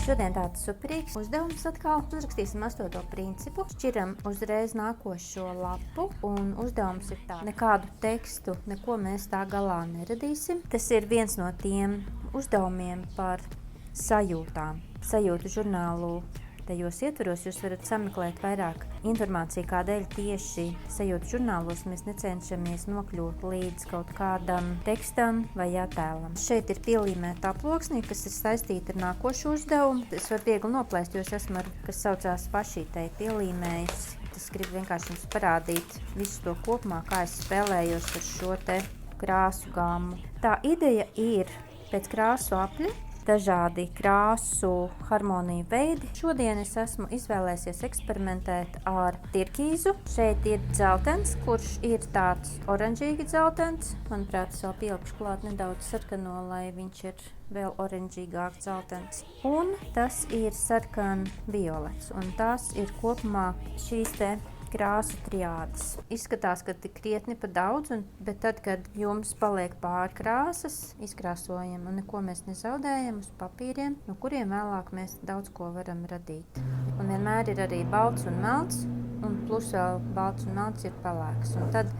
Šodien tāds superīgs uzdevums atkal. Uzrakstīsim 8. principu, šķiram uzreiz nākošo lapu, un uzdevums ir tā. Nekādu tekstu, neko mēs tā galā neradīsim. Tas ir viens no tiem uzdevumiem par sajūtām. Sajūtu žurnālu tajos ietveros jūs varat sameklēt vairāk informāciju, kādēļ tieši sajūtu žurnālos mēs necenšamies nokļūt līdz kaut kādam tekstam vai attēlam. Šeit ir pielīmēta aploksnī, kas ir saistīta ar nākošo uzdevumu. Es varu viegli noplēst, jo es esmu ar, kas saucās pašītei pielīmējis. Es gribu vienkārši jums parādīt visu to kopumā, kā es spēlējos ar šo te krāsu gammu. Tā ideja ir pēc krāsu apļa, dažādi krāsu harmoniju veidi. Šodien es esmu izvēlēsies eksperimentēt ar tirkīzu. Šeit ir dzeltens, kurš ir tāds oranžīgi dzeltens. Manuprāt, es vēl pielikšu klāt nedaudz sarkano, lai viņš ir vēl oranžīgāk dzeltens. Un tas ir sarkan violets. Un tās ir kopumā šīs te krāsu triādes. Izskatās, ka tik krietni pa daudz, bet tad, kad jums paliek pāri krāsas, izkrāsojam un neko mēs nezaudējam uz papīriem, no kuriem vēlāk mēs daudz ko varam radīt. Un vienmēr ir arī balts un melts, un plus vēl balts un melts ir pelēks. Un tad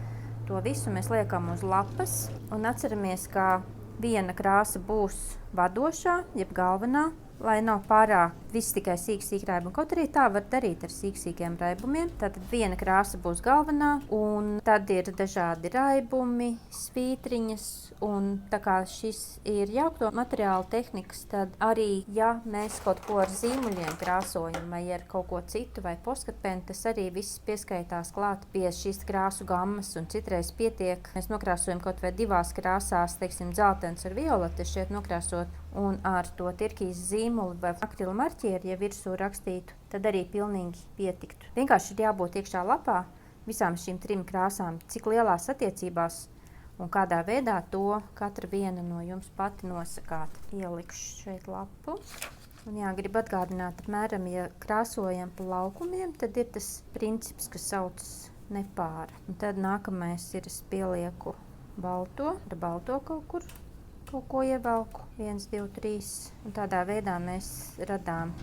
to visu mēs liekam uz lapas un atceramies, ka viena krāsa būs vadošā, jeb galvenā, lai nav pārāk viss tikai sīk raibumi. Kaut arī tā var darīt ar sīkiem raibumiem. Tātad viena krāsa būs galvenā, un tad ir dažādi raibumi, svītriņas, un tā kā šis ir jaukto materiālu tehnikas, tad arī, ja mēs kaut ko ar zīmuļiem krāsojam, vai ar kaut ko citu, vai postkatpeni, tas arī viss pieskaitās klāt pie šīs krāsu gammas, un citreiz pietiek. Mēs nokrāsojam kaut vai divās krāsās, teiksim, dzeltens ar violetu, šeit nokrāsot, un ar to tirkīzu zīmuli vai akrila marķieri, ja virsū rakstītu, tad arī pilnīgi pietiktu. Vienkārši ir jābūt iekšā lapā visām šīm 3 krāsām, cik lielās attiecībās un kādā veidā to katra viena no jums pati nosakāt. Ielikšu šeit lapu. Un jā, gribu atgādināt, apmēram, ja krāsojam pa laukumiem, tad ir tas princips, kas saucas nepāra. Un tad nākamais ir, es pielieku balto, ar balto kaut ko ievelku, 1, 2, 3, un tādā veidā mēs radām.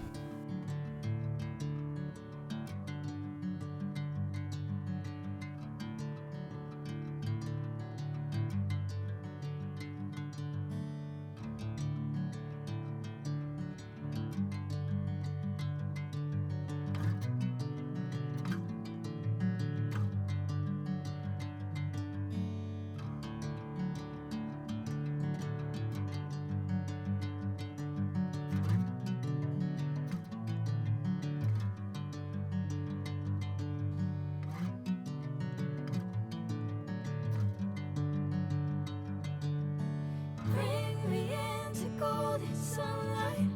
Sunlight.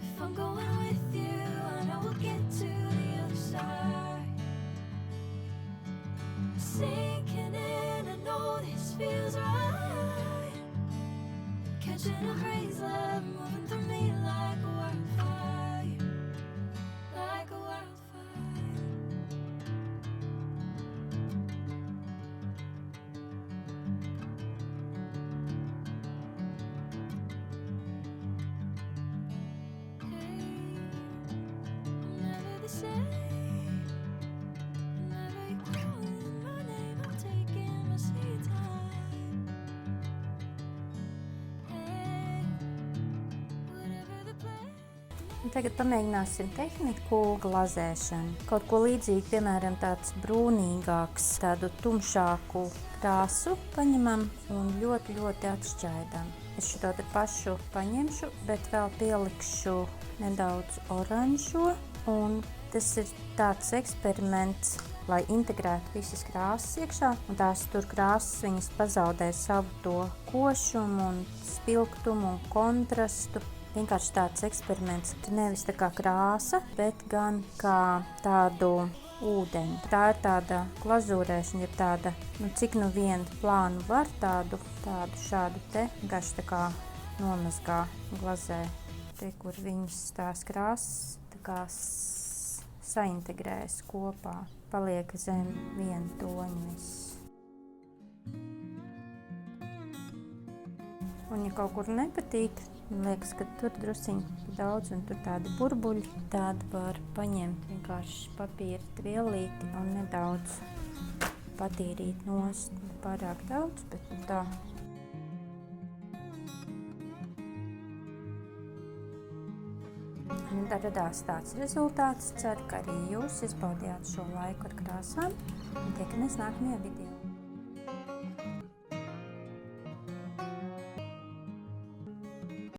If I'm going with you, I know we'll get to the other side. Sinking in, I know this feels right. Catching a breeze, love moving through me like a wildfire, like a wildfire. Tagad pamēģināsim tehniku glazēšanu. Kaut ko līdzīgi, piemēram, tāds brūnīgāks, tādu tumšāku krāsu paņemam un ļoti, ļoti atšķaidam. Es šo te pašu paņemšu, bet vēl pielikšu nedaudz oranžo, un tas ir tāds eksperiments, lai integrētu visas krāsas iekšā, un tās tur krāsas viņas pazaudē savu to košumu un spilgtumu un kontrastu. Vienkārši tāds eksperiments, nevis tā kā krāsa, bet gan kā tādu ūdeņu. Tā ir tāda glazūrēšana, ir tāda, cik nu vienu plānu var tādu šādu te, vienkārši tā kā nomazgā glazē. Te, kur viņas tās krāsas tā kā saintegrējas kopā, paliek zem viena toņa viss. Un ja kaut kur nepatīk Man liekas, ka tur drusciņi daudz un tur tādi burbuļi. Tad var paņemt vienkārši papīra tvielīti un nedaudz patīrīt nost. Pārāk daudz, bet tā. Un tad radās tāds rezultāts. Ceru, ka arī jūs izbaudījāt šo laiku ar krāsām. Un tiekamies nākamajā video.